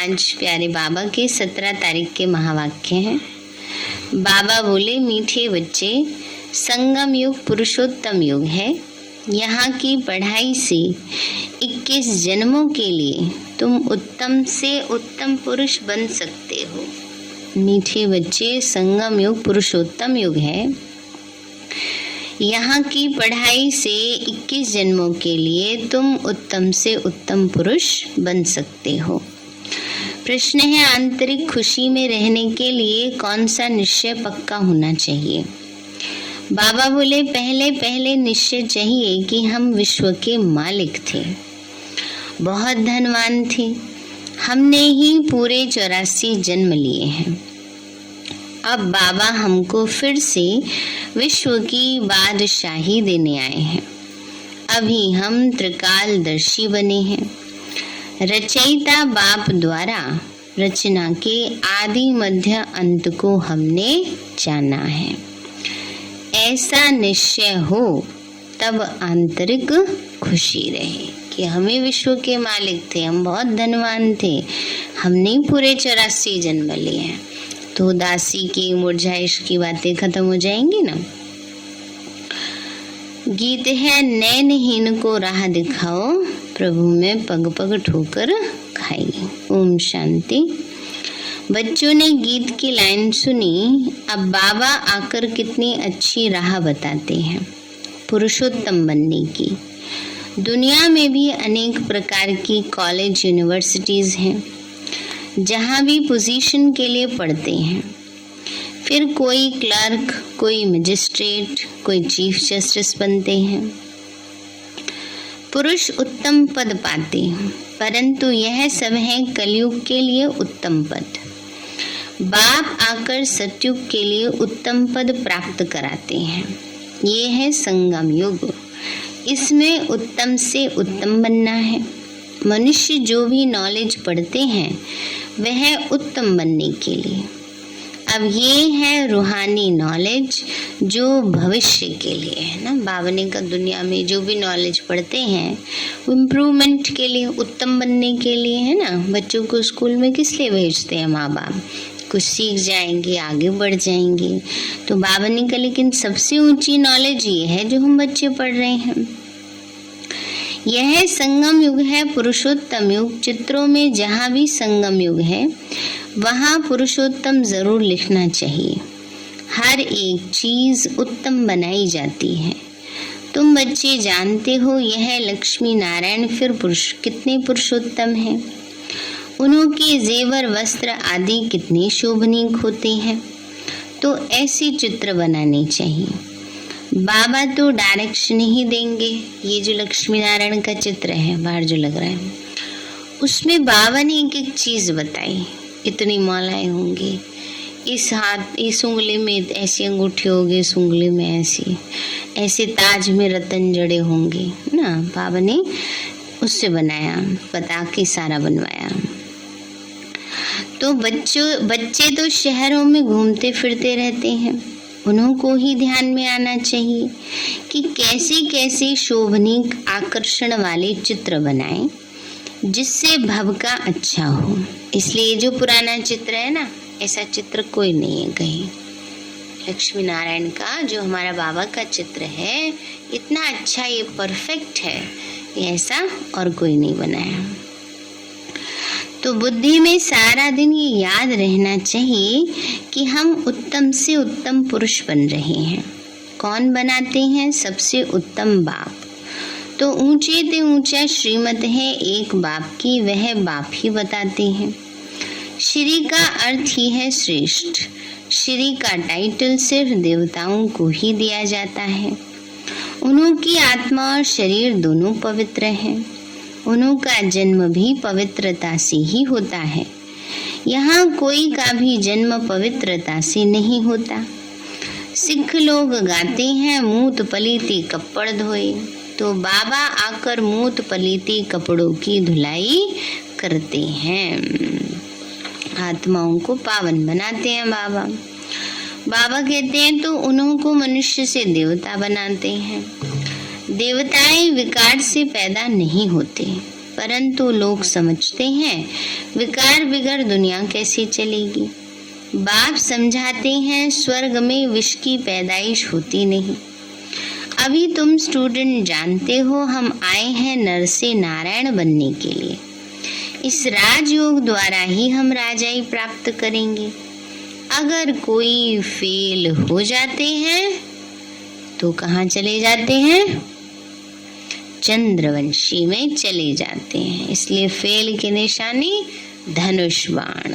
आज प्यारे बाबा के 17 तारीख के महावाक्य हैं। बाबा बोले, मीठे बच्चे, संगम युग पुरुषोत्तम युग है। यहाँ की पढ़ाई से 21 जन्मों के लिए तुम उत्तम से उत्तम पुरुष बन सकते हो। मीठे बच्चे, संगम युग पुरुषोत्तम युग है। यहाँ की पढ़ाई से 21 जन्मों के लिए तुम उत्तम से उत्तम पुरुष बन सकते हो। प्रश्न है, आंतरिक खुशी में रहने के लिए कौन सा निश्चय पक्का होना चाहिए? बाबा बोले, पहले निश्चय चाहिए कि हम विश्व के मालिक थे, बहुत धनवान थे। हमने ही पूरे 84 जन्म लिए हैं। अब बाबा हमको फिर से विश्व की बादशाही देने आए हैं। अभी हम त्रिकालदर्शी बने हैं। रचयिता बाप द्वारा रचना के आदि मध्य अंत को हमने जाना है। ऐसा निश्चय हो तब आंतरिक खुशी रहे कि हमें विश्व के मालिक थे, हम बहुत धनवान थे, हमने पूरे 84 जन्म लिए हैं। तो उदासी की, मुरझाइश की बातें खत्म हो जाएंगी ना। गीत है, नैनहीन को राह दिखाओ, प्रभु में पग पग ठोकर खाई। ओम शांति। बच्चों ने गीत की लाइन सुनी। अब बाबा आकर कितनी अच्छी राह बताते हैं पुरुषोत्तम बनने की। दुनिया में भी अनेक प्रकार की कॉलेज यूनिवर्सिटीज हैं जहाँ भी पोजीशन के लिए पढ़ते हैं। फिर कोई क्लर्क, कोई मजिस्ट्रेट, कोई चीफ जस्टिस बनते हैं। पुरुष उत्तम पद पाते हैं, परंतु यह सब है कलयुग के लिए उत्तम पद। बाप आकर सतयुग के लिए उत्तम पद प्राप्त कराते हैं। ये है संगम युग। इसमें उत्तम से उत्तम बनना है। मनुष्य जो भी नॉलेज पढ़ते हैं वह उत्तम बनने के लिए। अब ये है रूहानी नॉलेज जो भविष्य के लिए है ना। बाबा ने कहा दुनिया में जो भी नॉलेज पढ़ते हैं वो इम्प्रूवमेंट के लिए, उत्तम बनने के लिए है ना। बच्चों को स्कूल में किस लिए भेजते हैं माँ बाप? कुछ सीख जाएंगे, आगे बढ़ जाएंगे। तो बाबा ने कहा लेकिन सबसे ऊंची नॉलेज ये है जो हम बच्चे पढ़ रहे हैं। यह संगम युग है, पुरुषोत्तम युग। चित्रों में जहाँ भी संगम युग है वहाँ पुरुषोत्तम जरूर लिखना चाहिए। हर एक चीज उत्तम बनाई जाती है। तुम बच्चे जानते हो यह लक्ष्मी नारायण फिर पुरुष कितने पुरुषोत्तम हैं। उनके जेवर, वस्त्र आदि कितने शोभनीक होते हैं। तो ऐसे चित्र बनाने चाहिए। बाबा तो डायरेक्शन ही देंगे। ये जो लक्ष्मी नारायण का चित्र है बाहर जो लग रहा है, उसमें बाबा ने एक एक चीज बताई। इतनी मालाएं होंगी, इस हाथ, इस उंगली में ऐसी अंगूठी होगी, इस उंगली में ऐसी, ऐसे ताज में रतन जड़े होंगे ना। बाबा ने उससे बनाया, बता के सारा बनवाया। तो बच्चे तो शहरों में घूमते फिरते रहते हैं। उनको ही ध्यान में आना चाहिए कि कैसे कैसे शोभनीक आकर्षण वाले चित्र बनाएं जिससे भव का अच्छा हो। इसलिए जो पुराना चित्र है ना, ऐसा चित्र कोई नहीं है कहीं। लक्ष्मी नारायण का जो हमारा बाबा का चित्र है इतना अच्छा, ये परफेक्ट है, ये ऐसा और कोई नहीं बनाया। तो बुद्धि में सारा दिन ये याद रहना चाहिए कि हम उत्तम से उत्तम पुरुष बन रहे हैं। कौन बनाते हैं? सबसे उत्तम बाप। तो ऊंचे ते ऊंचा श्रीमत है एक बाप की, वह बाप ही बताते हैं। श्री का अर्थ ही है श्रेष्ठ। श्री का टाइटल सिर्फ देवताओं को ही दिया जाता है। उनकी आत्मा और शरीर दोनों पवित्र हैं। उनका जन्म भी पवित्रता से ही होता है। यहाँ कोई का भी जन्म पवित्रता से नहीं होता। सिख लोग गाते हैं, मूत पलीती कपड़ धोए। तो बाबा आकर मूत पलीती कपड़ों की धुलाई करते हैं, आत्माओं को पावन बनाते हैं बाबा। बाबा कहते हैं तो उनको मनुष्य से देवता बनाते हैं। देवताएं विकार से पैदा नहीं होते, परंतु लोग समझते हैं विकार बिगर दुनिया कैसे चलेगी। बाप समझाते हैं स्वर्ग में विष की पैदाइश होती नहीं। अभी तुम स्टूडेंट जानते हो हम आए हैं नर से नारायण बनने के लिए। इस राजयोग द्वारा ही हम राजाई प्राप्त करेंगे। अगर कोई फेल हो जाते हैं तो कहाँ चले जाते हैं? चंद्रवंशी में चले जाते हैं। इसलिए फेल की निशानी धनुष बाण,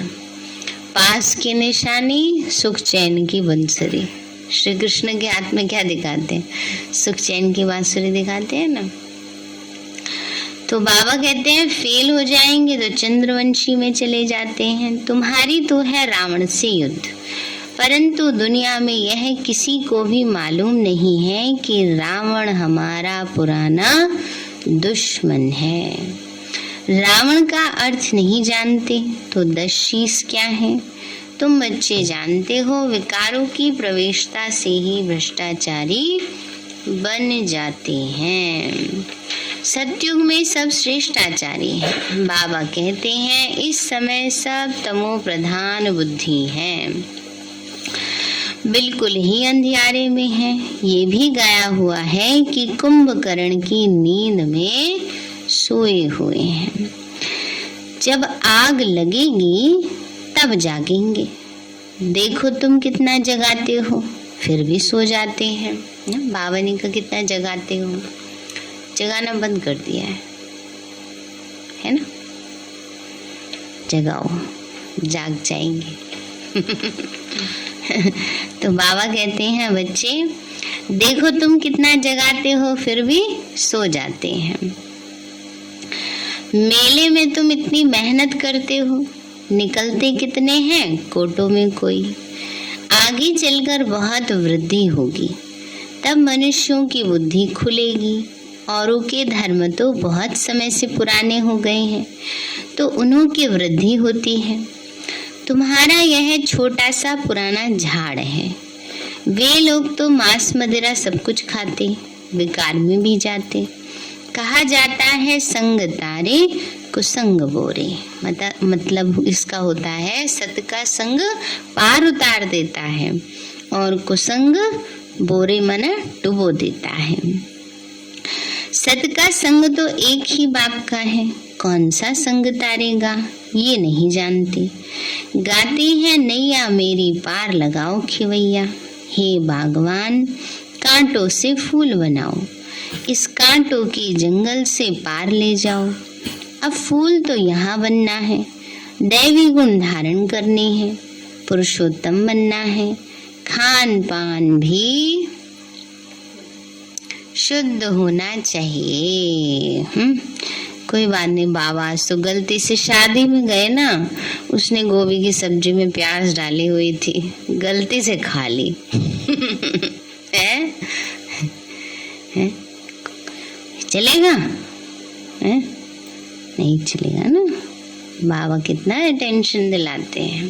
पास की निशानी सुख चैन की बंसुरी। श्री कृष्ण के हाथ में क्या दिखाते हैं? सुख चैन की बांसुरी दिखाते हैं ना। तो बाबा कहते हैं फेल हो जाएंगे तो चंद्रवंशी में चले जाते हैं। तुम्हारी तो है रावण से युद्ध, परंतु दुनिया में यह किसी को भी मालूम नहीं है कि रावण हमारा पुराना दुश्मन है। रावण का अर्थ नहीं जानते तो 10 शीश क्या है? तुम बच्चे जानते हो विकारों की प्रवेशता से ही भ्रष्टाचारी बन जाते हैं। सतयुग में सब श्रेष्ठ आचार्य हैं। बाबा कहते हैं इस समय सब तमो प्रधान बुद्धि है, बिल्कुल ही अंधियारे में है। ये भी गाया हुआ है कि कुंभकर्ण की नींद में सोए हुए हैं। जब आग लगेगी तब जागेंगे। देखो तुम कितना जगाते हो फिर भी सो जाते हैं। बाबा ने कहा कितना जगाते हो, जगाना बंद कर दिया है ना। जगाओ, जाग जाएंगे। तो बाबा कहते हैं बच्चे देखो तुम कितना जगाते हो फिर भी सो जाते हैं। मेले में तुम इतनी मेहनत करते हो, निकलते कितने हैं? कोटों में कोई। आगे चलकर बहुत वृद्धि होगी, तब मनुष्यों की बुद्धि खुलेगी। औरों के धर्म तो बहुत समय से पुराने हो गए हैं, तो उन्हों की वृद्धि होती है। तुम्हारा यह छोटा सा पुराना झाड़ है। वे लोग तो मांस मदिरा सब कुछ खाते, विकार में भी जाते। कहा जाता है संग तारे कुसंग बोरे, मतलब इसका होता है सत का संग पार उतार देता है और कुसंग बोरे मन डुबो देता है। सत का संग तो एक ही बाप का है, कौन सा संग तारेगा ये नहीं जानते। गाते हैं नैया मेरी पार लगाओ खिवैया, हे बागवान कांटों से फूल बनाओ, इस कांटों की जंगल से पार ले जाओ। अब फूल तो यहाँ बनना है, दैवी गुण धारण करने हैं, पुरुषोत्तम बनना है, खान पान भी शुद्ध होना चाहिए। कोई बात नहीं, बाबा तो गलती से शादी में गए ना, उसने गोभी की सब्जी में प्याज डाली हुई थी, गलती से खा ली। है? चलेगा? है? नहीं चलेगा ना। बाबा कितना अटेंशन दिलाते हैं,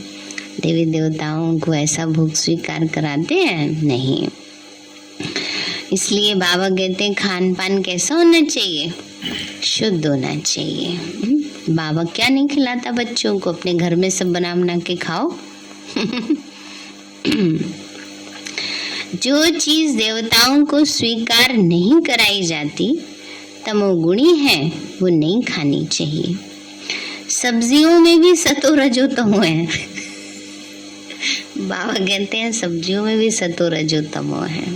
देवी देवताओं को ऐसा भोग स्वीकार कराते हैं नहीं। इसलिए बाबा कहते हैं खान पान कैसा होना चाहिए? शुद्ध होना चाहिए। बाबा क्या नहीं खिलाता बच्चों को? अपने घर में सब बना बना के खाओ। जो चीज देवताओं को स्वीकार नहीं कराई जाती तमोगुणी है, वो नहीं खानी चाहिए। सब्जियों में भी सतो रजो तमो है। बाबा कहते हैं सब्जियों में भी सतो रजो तमो है।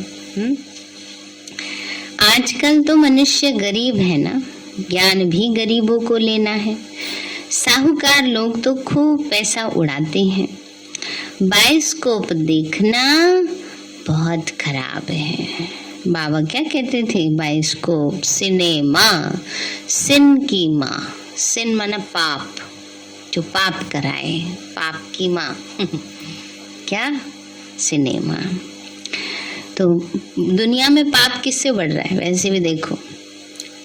आजकल तो मनुष्य गरीब है ना, ज्ञान भी गरीबों को लेना है। साहूकार लोग तो खूब पैसा उड़ाते हैं। बायोस्कोप देखना बहुत खराब है। बाबा क्या कहते थे? बायोस्कोप, सिनेमा, सिन की माँ, सिन माना पाप, जो पाप कराए, पाप की माँ। क्या? सिनेमा। तो दुनिया में पाप किससे बढ़ रहा है? वैसे भी देखो,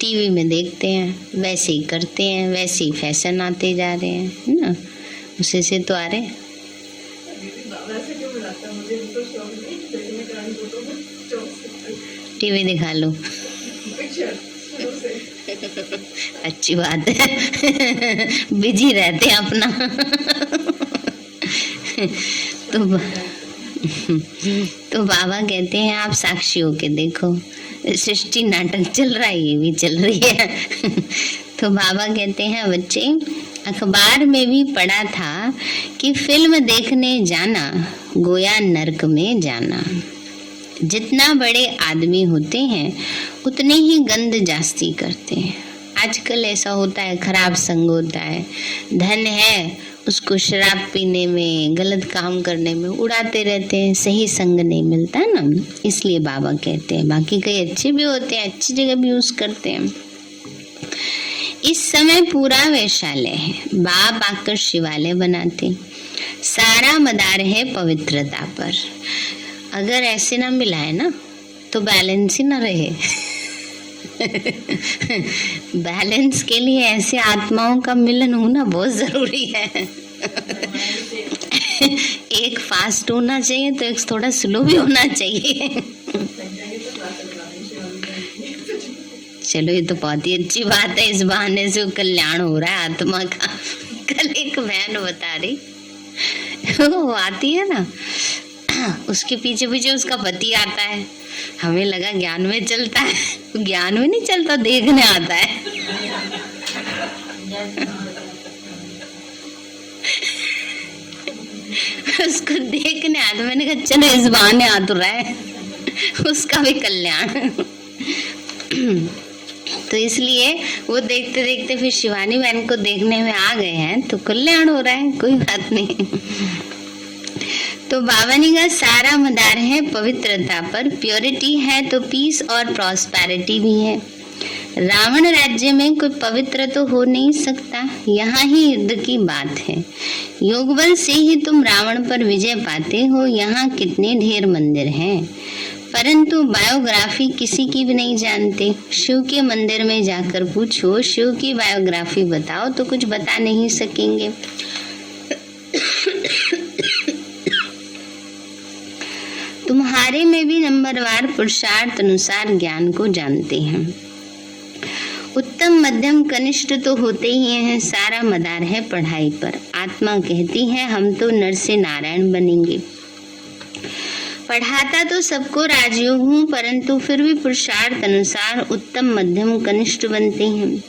टीवी में देखते हैं, वैसे ही करते हैं, वैसे ही फैशन आते जा रहे हैं, है ना, उसी से तो आ रहे हैं। टीवी दिखा लो। अच्छी बात है। बिजी रहते हैं अपना। तो बाबा कहते हैं आप साक्षी होके देखो, सृष्टि नाटक चल रहा है, ये भी चल रही है। तो बाबा कहते हैं बच्चे, अखबार में भी पढ़ा था कि फिल्म देखने जाना गोया नर्क में जाना। जितना बड़े आदमी होते हैं उतने ही गंद जास्ती करते हैं। आजकल ऐसा होता है, खराब संग होता है, धन है उसको शराब पीने में, गलत काम करने में उड़ाते रहते हैं, सही संग नहीं मिलता ना। इसलिए बाबा कहते हैं, बाकी कई अच्छे भी होते हैं, अच्छी जगह भी यूज करते हैं। इस समय पूरा वैशाल्य है, बाप आकर शिवालय बनाते, सारा मदार है पवित्रता पर। अगर ऐसे ना मिलाए ना तो बैलेंस ही ना रहे। बैलेंस के लिए ऐसे आत्माओं का मिलन होना बहुत जरूरी है। एक फास्ट होना चाहिए तो एक थोड़ा स्लो भी होना चाहिए। चलो ये तो बहुत ही अच्छी बात है, इस बहाने से कल्याण हो रहा है आत्मा का। कल एक बहन बता रही, वो आती है ना, उसके पीछे पीछे उसका पति आता है। हमें लगा ज्ञान में चलता है, ज्ञान में नहीं चलता, देखने आता है। उसको देखने आता, मैंने कहा चलो इस बहाने आ तो रहा है, उसका भी कल्याण। तो इसलिए वो देखते देखते फिर शिवानी बहन को देखने में आ गए हैं, तो कल्याण हो रहा है, कोई बात नहीं। तो बाबा ने कहा सारा मदार है पवित्रता पर, प्योरिटी है तो पीस और प्रॉस्पेरिटी भी है। रावण राज्य में कोई पवित्र तो हो नहीं सकता, यहाँ ही युद्ध की बात है। योग बल से ही तुम रावण पर विजय पाते हो। यहाँ कितने ढेर मंदिर हैं, परंतु बायोग्राफी किसी की भी नहीं जानते। शिव के मंदिर में जाकर पूछो शिव की बायोग्राफी बताओ तो कुछ बता नहीं सकेंगे। तुम्हारे में भी नंबरवार पुरुषार्थ अनुसार ज्ञान को जानते हैं। उत्तम मध्यम कनिष्ठ तो होते ही हैं, सारा मदार है पढ़ाई पर। आत्मा कहती है हम तो नर से नारायण बनेंगे। पढ़ाता तो सबको राजयोग हूँ, परंतु फिर भी पुरुषार्थ अनुसार उत्तम मध्यम कनिष्ठ बनते हैं।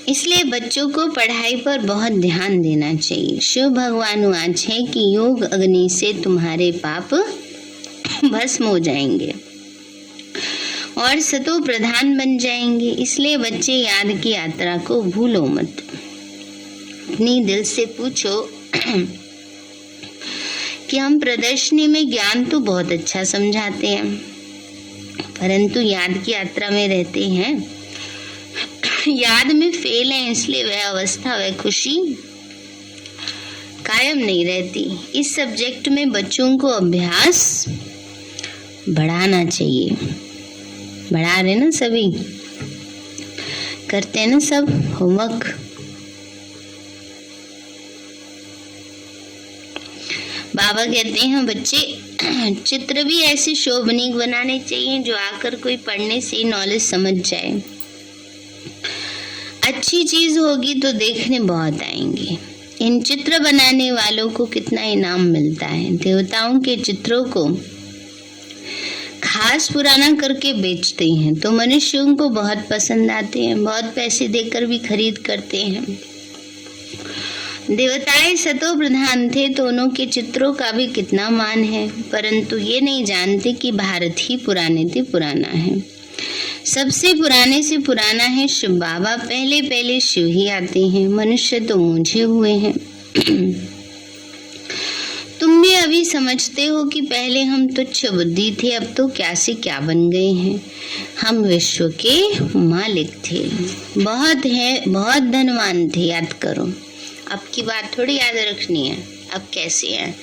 इसलिए बच्चों को पढ़ाई पर बहुत ध्यान देना चाहिए। शिव भगवान आज है कि योग अग्नि से तुम्हारे पाप भस्म हो जाएंगे और सतो प्रधान बन जाएंगे। इसलिए बच्चे याद की यात्रा को भूलो मत। अपनी दिल से पूछो कि हम प्रदर्शनी में ज्ञान तो बहुत अच्छा समझाते हैं, परंतु याद की यात्रा में रहते हैं, याद में फेल है, इसलिए वह अवस्था, वह खुशी कायम नहीं रहती। इस सब्जेक्ट में बच्चों को अभ्यास बढ़ाना चाहिए। बढ़ा रहे ना, सभी करते हैं ना सब होमवर्क। बाबा कहते हैं बच्चे चित्र भी ऐसे शोभनीय बनाने चाहिए जो आकर कोई पढ़ने से नॉलेज समझ जाए। अच्छी चीज होगी तो देखने बहुत आएंगे। इन चित्र बनाने वालों को कितना इनाम मिलता है। देवताओं के चित्रों को खास पुराना करके बेचते हैं तो मनुष्यों को बहुत पसंद आते हैं, बहुत पैसे देकर भी खरीद करते हैं। देवताएं सतो प्रधान थे तो उनके चित्रों का भी कितना मान है, परंतु ये नहीं जानते कि भारत ही पुराने से पुराना है। सबसे पुराने से पुराना है शिव बाबा। पहले पहले शिव ही आते हैं, मनुष्य तो मूंझे हुए हैं। तुम भी अभी समझते हो कि पहले हम तुच्छ बुद्धि थे, अब तो क्या से क्या बन गए हैं। हम विश्व के मालिक थे, बहुत धनवान थे। याद करो, अब की बात थोड़ी याद रखनी है, अब कैसे हैं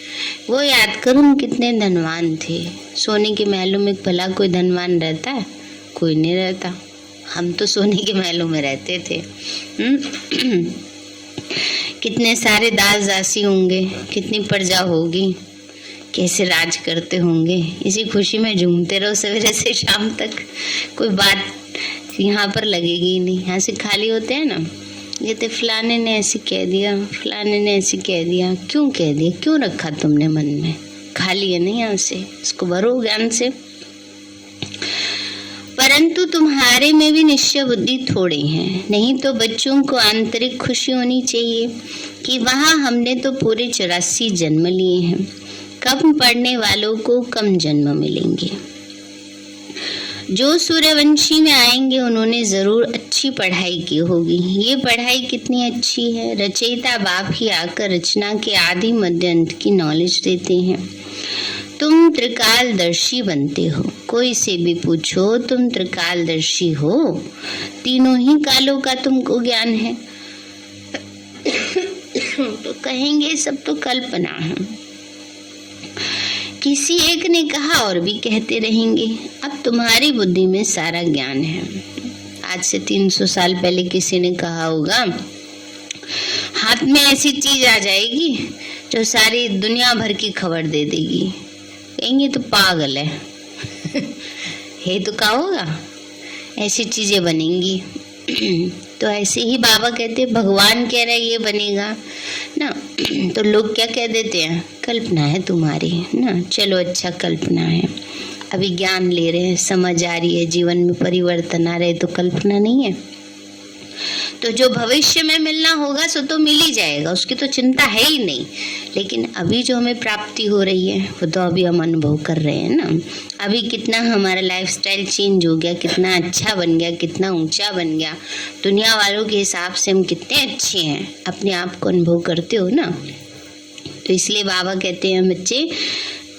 वो याद करो। हम कितने धनवान थे। सोने के महलों में भला कोई धनवान रहता है? कोई नहीं रहता। हम तो सोने के महलों में रहते थे। कितने सारे दास दासी होंगे, कितनी प्रजा होगी, कैसे राज करते होंगे। इसी खुशी में झूमते रहो सवेरे से शाम तक। कोई बात यहाँ पर लगेगी ही नहीं। यहाँ से खाली होते हैं ना, ये तो फलाने ने ऐसे कह दिया, फलाने ने ऐसे कह दिया, क्यों कह दिया, क्यों रखा तुमने मन में, खाली है नहीं यहाँ से, इसको भरो ज्ञान से। परंतु तुम्हारे में भी निश्चय बुद्धि थोड़ी है, नहीं तो बच्चों को आंतरिक खुशी होनी चाहिए कि वहाँ हमने तो पूरे 84 जन्म लिए हैं। कम पढ़ने वालों को कम जन्म मिलेंगे। जो सूर्यवंशी में आएंगे उन्होंने जरूर अच्छी पढ़ाई की होगी। ये पढ़ाई कितनी अच्छी है, रचयिता बाप ही आकर रचना के आदि मध्य अंत की नॉलेज देते हैं। तुम त्रिकालदर्शी बनते हो, कोई से भी पूछो तुम त्रिकालदर्शी हो, तीनों ही कालों का तुमको ज्ञान है। तो कहेंगे सब तो कल्पना है। किसी एक ने कहा और भी कहते रहेंगे। अब तुम्हारी बुद्धि में सारा ज्ञान है। आज से 300 साल पहले किसी ने कहा होगा हाथ में ऐसी चीज आ जाएगी जो सारी दुनिया भर की खबर दे देगी, कहेंगे तो पागल है। हे तो क्या होगा, ऐसी चीजें बनेंगी। तो ऐसे ही बाबा कहते भगवान कह रहा है ये बनेगा ना, तो लोग क्या कह देते हैं, कल्पना है तुम्हारी ना, चलो अच्छा कल्पना है। अभी ज्ञान ले रहे हैं, समझ आ रही है, जीवन में परिवर्तन आ रहे, तो कल्पना नहीं है। तो जो भविष्य में मिलना होगा सो तो मिल ही जाएगा, उसकी तो चिंता है ही नहीं। लेकिन अभी जो हमें प्राप्ति हो रही है वो तो अभी हम अनुभव कर रहे हैं ना। अभी कितना हमारा लाइफस्टाइल चेंज हो गया, कितना अच्छा बन गया, कितना ऊंचा बन गया। दुनिया वालों के हिसाब से हम कितने अच्छे हैं, अपने आप को अनुभव करते हो ना। तो इसलिए बाबा कहते हैं बच्चे,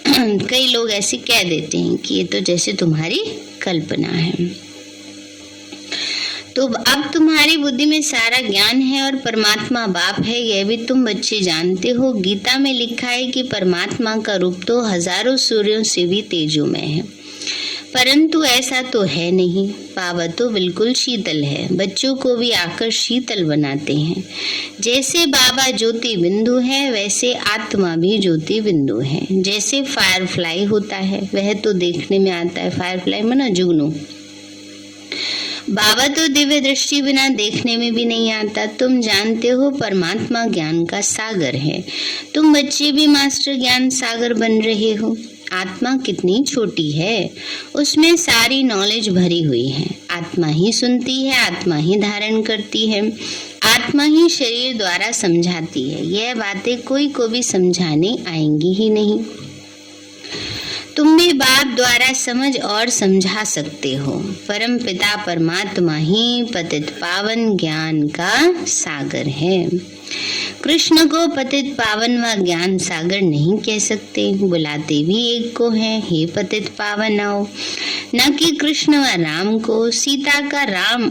कई लोग ऐसे कह देते हैं कि ये तो जैसे तुम्हारी कल्पना है। तो अब तुम्हारी बुद्धि में सारा ज्ञान है और परमात्मा बाप है, यह भी तुम बच्चे जानते हो। गीता में लिखा है कि परमात्मा का रूप तो हजारों सूर्यों से भी तेजोमय है, परंतु ऐसा तो है नहीं। बाबा तो बिल्कुल शीतल है, बच्चों को भी आकर शीतल बनाते हैं। जैसे बाबा ज्योति बिंदु है वैसे आत्मा भी ज्योति बिंदु है। जैसे फायरफ्लाई होता है वह तो देखने में आता है, फायरफ्लाई माना जुगनू। बाबा तो दिव्य दृष्टि बिना देखने में भी नहीं आता। तुम जानते हो परमात्मा ज्ञान का सागर है, तुम बच्चे भी मास्टर ज्ञान सागर बन रहे हो। आत्मा कितनी छोटी है, उसमें सारी नॉलेज भरी हुई है। आत्मा ही सुनती है, आत्मा ही धारण करती है, आत्मा ही शरीर द्वारा समझाती है। यह बातें कोई को भी समझाने आएंगी ही नहीं। तुम भी बाप द्वारा समझ और समझा सकते हो। परम पिता परमात्मा ही पतित पावन ज्ञान का सागर है। कृष्ण को पतित पावन व ज्ञान सागर नहीं कह सकते, बुलाते भी एक को हैं, हे पतित पावन आओ। न कि कृष्ण व राम को, सीता का राम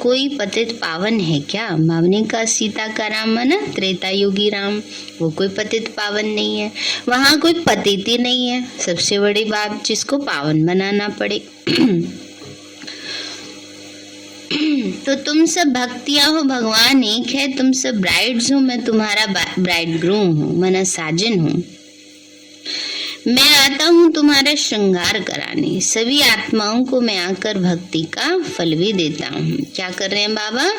कोई पतित पावन है क्या? मामने का सीता का राम माना त्रेता युगी राम, वो कोई पतित पावन नहीं है। वहाँ कोई पतित ही नहीं है, सबसे बड़ी बात जिसको पावन बनाना पड़े। तो तुम सब भक्तियां हो, भगवान एक है, तुम सब ब्राइड्स हो, मैं तुम्हारा ब्राइड ग्रूम हूँ, मना साजन हूँ। मैं आता हूँ तुम्हारा श्रृंगार कराने। सभी आत्माओं को मैं आकर भक्ति का फल भी देता हूँ। क्या कर रहे हैं बाबा?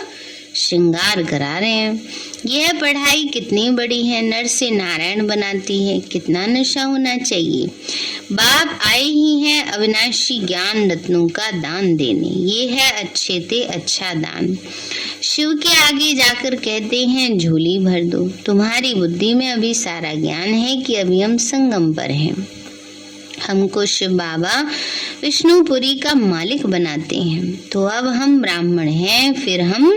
श्रृंगार करा रहे हैं। यह पढ़ाई कितनी बड़ी है, नर से नारायण बनाती है। कितना नशा होना चाहिए। बाप आए ही हैं अविनाशी ज्ञान रत्नों का दान देने। ये है अच्छे ते अच्छा दान। शिव के आगे जाकर कहते हैं झोली भर दो। तुम्हारी बुद्धि में अभी सारा ज्ञान है कि अभी हम संगम पर हैं। हमको शिव बाबा विष्णुपुरी का मालिक बनाते हैं। तो अब हम ब्राह्मण हैं, फिर हम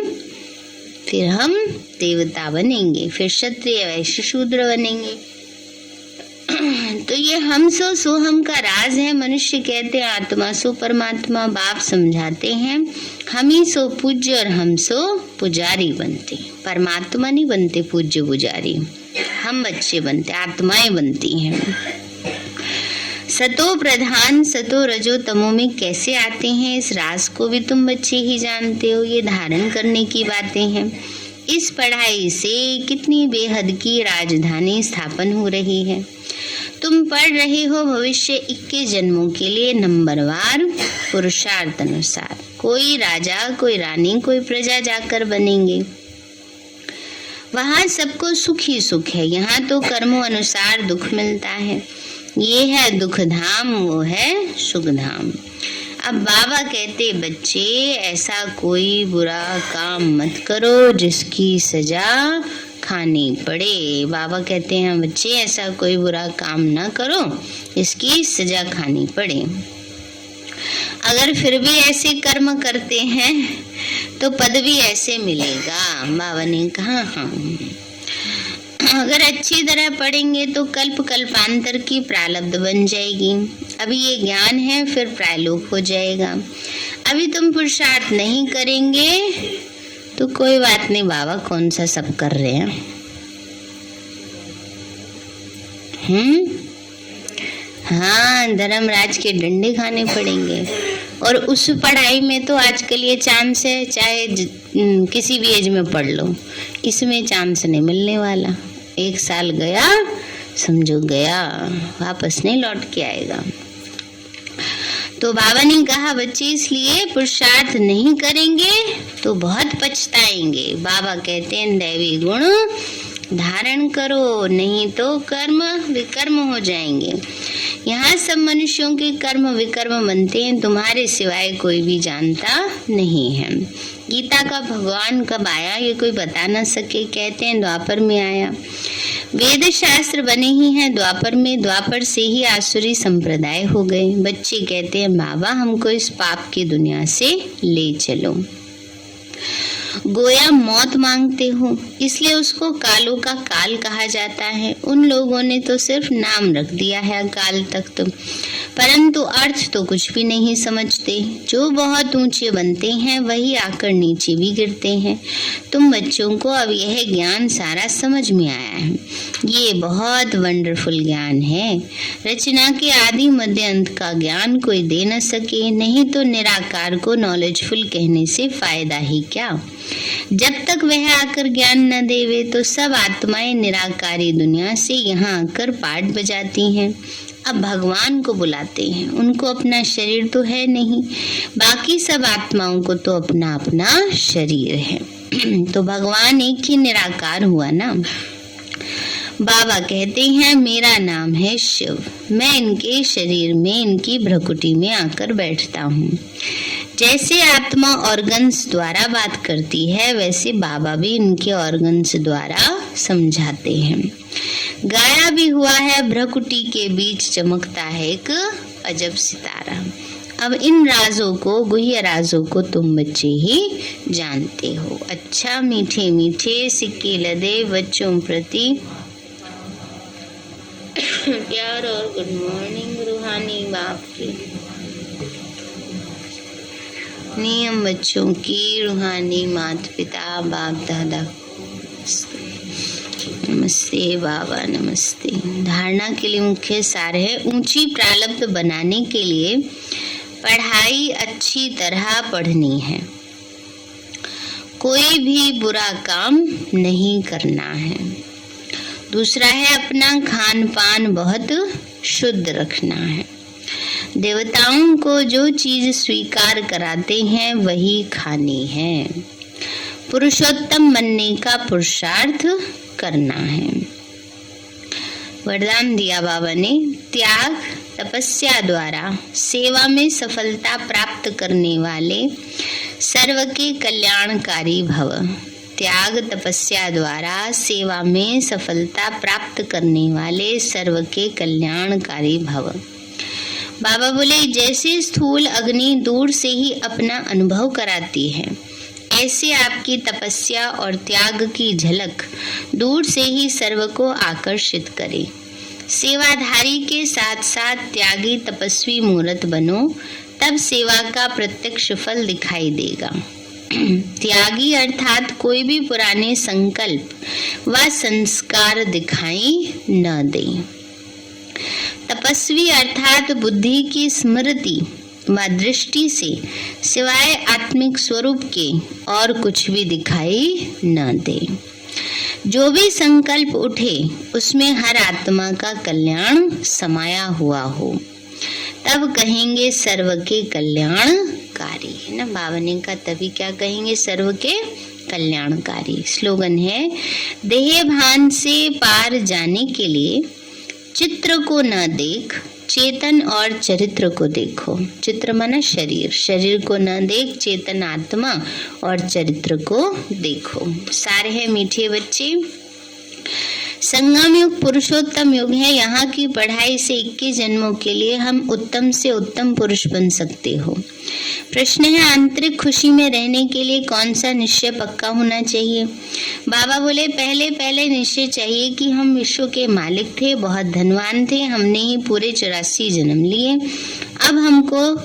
देवता बनेंगे, फिर क्षत्रिय वैश्य शूद्र बनेंगे। तो ये हम सो सोहम का राज है। मनुष्य कहते हैं आत्मा सो परमात्मा, बाप समझाते हैं हम ही सो पूज्य और हम सो पुजारी बनते। परमात्मा नहीं बनते पूज्य पुजारी, हम बच्चे बनते, आत्माएं बनती हैं। सतो प्रधान सतो रजो तमो में कैसे आते हैं, इस राज को भी तुम बच्चे ही जानते हो। ये धारण करने की बातें हैं। इस पढ़ाई से कितनी बेहद की राजधानी स्थापन हो रही है। तुम पढ़ रहे हो भविष्य 21 जन्मों के लिए नंबरवार पुरुषार्थ अनुसार। कोई राजा, कोई रानी, कोई प्रजा जाकर बनेंगे। वहाँ सबको सुख ही सुख है, यहाँ तो कर्मों अनुसार दुख मिलता है। ये है दुख धाम, वो है सुख धाम। अब बाबा कहते, बच्चे ऐसा कोई बुरा काम मत करो जिसकी सजा खानी पड़े। बाबा कहते हैं बच्चे ऐसा कोई बुरा काम ना करो इसकी सजा खानी पड़े। अगर फिर भी ऐसे कर्म करते हैं तो पद भी ऐसे मिलेगा। बाबा ने कहा हाँ, अगर अच्छी तरह पढ़ेंगे तो कल्प कल्पांतर की प्रारब्ध बन जाएगी। अभी ये ज्ञान है, फिर प्रायलोक हो जाएगा। अभी तुम पुरुषार्थ नहीं करेंगे तो कोई बात नहीं, बाबा कौन सा सब कर रहे हैं। हाँ, धर्मराज के डंडे खाने पड़ेंगे। और उस पढ़ाई में तो आजकल ये चांस है, चाहे किसी भी एज में पढ़ लो, इसमें चांस नहीं मिलने वाला। 1 साल गया समझो गया, वापस नहीं लौट के आएगा। तो बाबा ने कहा बच्चे इसलिए पुरुषार्थ नहीं करेंगे तो बहुत पछताएंगे। बाबा कहते हैं दैवी गुण धारण करो, नहीं तो कर्म विकर्म हो जाएंगे। यहाँ सब मनुष्यों के कर्म विकर्म बनते हैं, तुम्हारे सिवाय कोई भी जानता नहीं है। गीता का भगवान कब आया ये कोई बता ना सके। कहते हैं द्वापर में आया। वेद शास्त्र बने ही हैं द्वापर में, द्वापर से ही आसुरी संप्रदाय हो गए। बच्चे कहते हैं बाबा हमको इस पाप की दुनिया से ले चलो। गोया मौत मांगते हो, इसलिए उसको कालों का काल कहा जाता है। उन लोगों ने तो सिर्फ नाम रख दिया है अकाल तख्त, परंतु अर्थ तो कुछ भी नहीं समझते। जो बहुत ऊंचे बनते हैं वही आकर नीचे भी गिरते हैं। तुम बच्चों को अब यह ज्ञान सारा समझ में आया है। ये बहुत वंडरफुल ज्ञान है। रचना के आदि मध्य अंत का ज्ञान कोई दे न सके, नहीं तो निराकार को नॉलेजफुल कहने से फायदा ही क्या। जब तक वह आकर ज्ञान न देवे तो सब आत्माएं निराकारी दुनिया से यहाँ आकर पाठ बजाती हैं। अब भगवान को बुलाते हैं, उनको अपना शरीर तो है नहीं, बाकी सब आत्माओं को तो अपना अपना शरीर है। तो भगवान एक ही निराकार हुआ ना। बाबा कहते हैं मेरा नाम है शिव, मैं इनके शरीर में इनकी भ्रकुटी में आकर बैठता हूँ। जैसे आत्मा ऑर्गन्स द्वारा बात करती है वैसे बाबा भी इनके ऑर्गन्स द्वारा समझाते हैं। गाया भी हुआ है भ्रकुटी के बीच चमकता है एक अजब सितारा। अब इन राजों को, गुह्य राजों को तुम बच्चे ही जानते हो। अच्छा मीठे मीठे सिक्के लदे बच्चों प्रति प्यार और गुड मॉर्निंग रूहानी बाप की। नियम बच्चों की रूहानी माता पिता बाप दादा नमस्ते बाबा नमस्ते। धारणा के लिए मुख्य सार है ऊंची प्रारब्ध बनाने के लिए पढ़ाई अच्छी तरह पढ़नी है, कोई भी बुरा काम नहीं करना है। दूसरा है अपना खान पान बहुत शुद्ध रखना है। देवताओं को जो चीज स्वीकार कराते हैं वही खानी है। पुरुषोत्तम बनने का पुरुषार्थ करना है। वरदान दिया बाबा ने, त्याग तपस्या द्वारा सेवा में सफलता प्राप्त करने वाले सर्व के कल्याणकारी भव। त्याग तपस्या द्वारा सेवा में सफलता प्राप्त करने वाले सर्व के कल्याणकारी भव। बाबा बोले जैसे स्थूल अग्नि दूर से ही अपना अनुभव कराती है, ऐसे आपकी तपस्या और त्याग की झलक दूर से ही सर्व को आकर्षित करे। सेवाधारी के साथ साथ त्यागी तपस्वी मूर्त बनो, तब सेवा का प्रत्यक्ष फल दिखाई देगा। त्यागी अर्थात कोई भी पुराने संकल्प व संस्कार दिखाई न दे। तपस्वी अर्थात बुद्धि की स्मृति व दृष्टि से सिवाय आत्मिक स्वरूप के और कुछ भी दिखाई न दे। जो भी संकल्प उठे उसमें हर आत्मा का कल्याण समाया हुआ हो, तब कहेंगे सर्व के कल्याणकारी, है ना। बाबा ने कहा तभी क्या कहेंगे, सर्व के कल्याणकारी। स्लोगन है, देह भान से पार जाने के लिए चित्र को न देख, चेतन और चरित्र को देखो। चित्र माना शरीर, शरीर को न देख, चेतन आत्मा और चरित्र को देखो। सारे हैं मीठे बच्चे, संगम युग पुरुषोत्तम युग है। यहाँ की पढ़ाई से 21 जन्मों के लिए हम उत्तम से उत्तम पुरुष बन सकते हो। प्रश्न है, आंतरिक खुशी में रहने के लिए कौन सा निश्चय पक्का होना चाहिए? बाबा बोले, पहले निश्चय चाहिए कि हम विश्व के मालिक थे, बहुत धनवान थे, हमने ही पूरे 84 जन्म लिए। अब हमको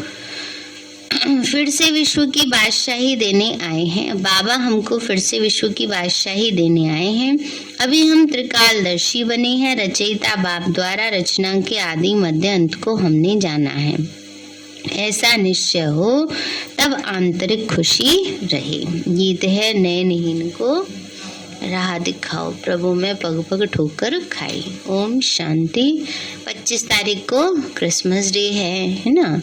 फिर से विश्व की बादशाही देने आए हैं। बाबा हमको फिर से विश्व की बादशाही देने आए हैं। अभी हम त्रिकालदर्शी बने हैं। रचयिता बाप द्वारा रचना के आदि मध्य अंत को हमने जाना है। ऐसा निश्चय हो तब आंतरिक खुशी रहे। गीत है, नयनहीन को राह दिखाओ, प्रभु में पग पग ठोकर खाई। ओम शांति। 25 तारीख को क्रिसमस डे है ना।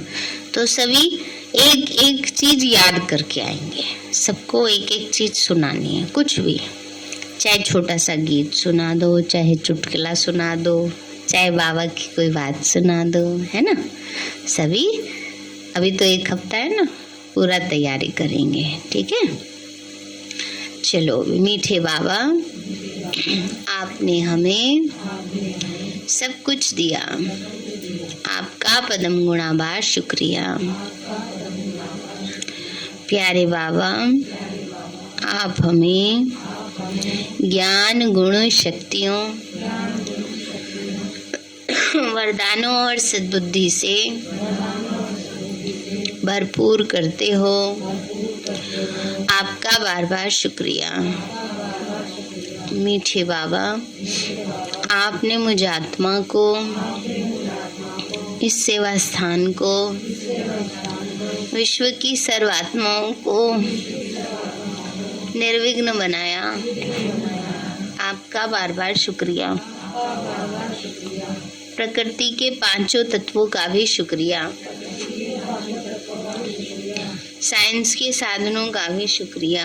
तो सभी एक एक चीज याद करके आएंगे। सबको एक एक चीज सुनानी है, कुछ भी, चाहे छोटा सा गीत सुना दो, चाहे चुटकुला सुना दो, चाहे बाबा की कोई बात सुना दो, है ना। सभी अभी तो 1 हफ्ता है ना, पूरा तैयारी करेंगे, ठीक है। चलो मीठे बाबा, आपने हमें सब कुछ दिया, आपका पदम गुणाबार शुक्रिया। प्यारे बाबा, आप हमें ज्ञान, गुण, शक्तियों, वरदानों और सद्बुद्धि से भरपूर करते हो। आपका बार बार शुक्रिया। मीठे बाबा, आपने मुझ आत्मा को, इस सेवा स्थान को, विश्व की सर्व आत्माओं को निर्विघ्न बनाया। आपका बार बार शुक्रिया। प्रकृति के 5 तत्वों का भी शुक्रिया। साइंस के साधनों का भी शुक्रिया।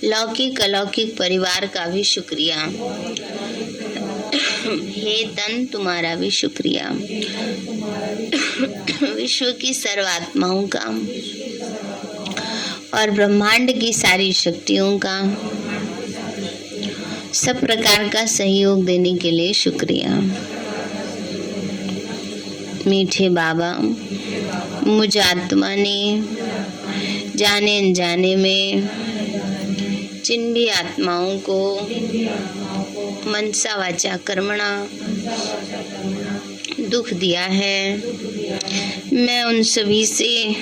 लौकिक अलौकिक परिवार का भी शुक्रिया। हे तन, तुम्हारा भी शुक्रिया। विश्व की सर्वात्माओं का और ब्रह्मांड की सारी शक्तियों का सब प्रकार का सहयोग देने के लिए शुक्रिया। मीठे बाबा, मुझ आत्मा ने जाने अनजाने में जिन भी आत्माओं को मनसा वाचा कर्मणा दुख दिया है, मैं उन सभी से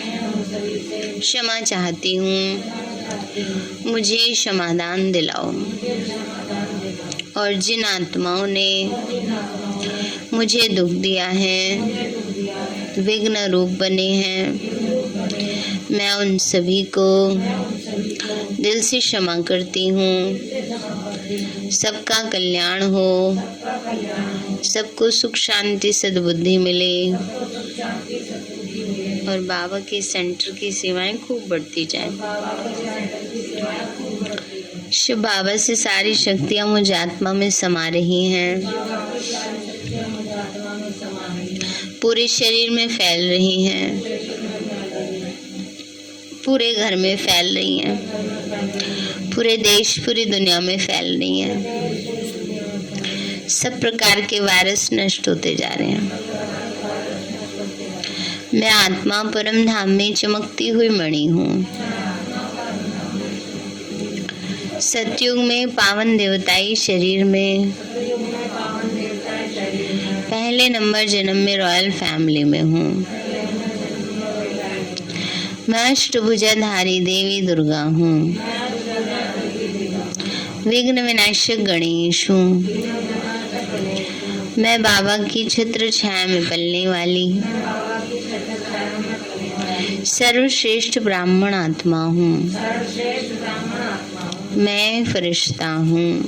क्षमा चाहती हूँ। मुझे क्षमादान दिलाओ। और जिन आत्माओं ने मुझे दुख दिया है, विघ्न रूप बने हैं, मैं उन सभी को दिल से क्षमा करती हूँ। सबका कल्याण हो, सबको सुख शांति सद्बुद्धि मिले और बाबा के सेंटर की सेवाएं खूब बढ़ती जाए। शिव बाबा से सारी शक्तियाँ मुझ आत्मा में समा रही हैं, पूरे शरीर में फैल रही हैं, पूरे घर में फैल रही हैं, पूरे देश पूरी दुनिया में फैल रही हैं। सब प्रकार के वायरस नष्ट होते जा रहे हैं। मैं आत्मा परम धाम में चमकती हुई मणि हूँ। सतयुग में पावन देवताई शरीर में पहले नंबर जन्म में रॉयल फैमिली में हूँ। मैं अष्टभुजाधारी देवी दुर्गा हूँ। विघ्न विनाशक गणेश हूँ। मैं बाबा की छत्र छाया में पलने वाली सर्वश्रेष्ठ ब्राह्मण आत्मा हूँ। मैं फरिश्ता हूँ।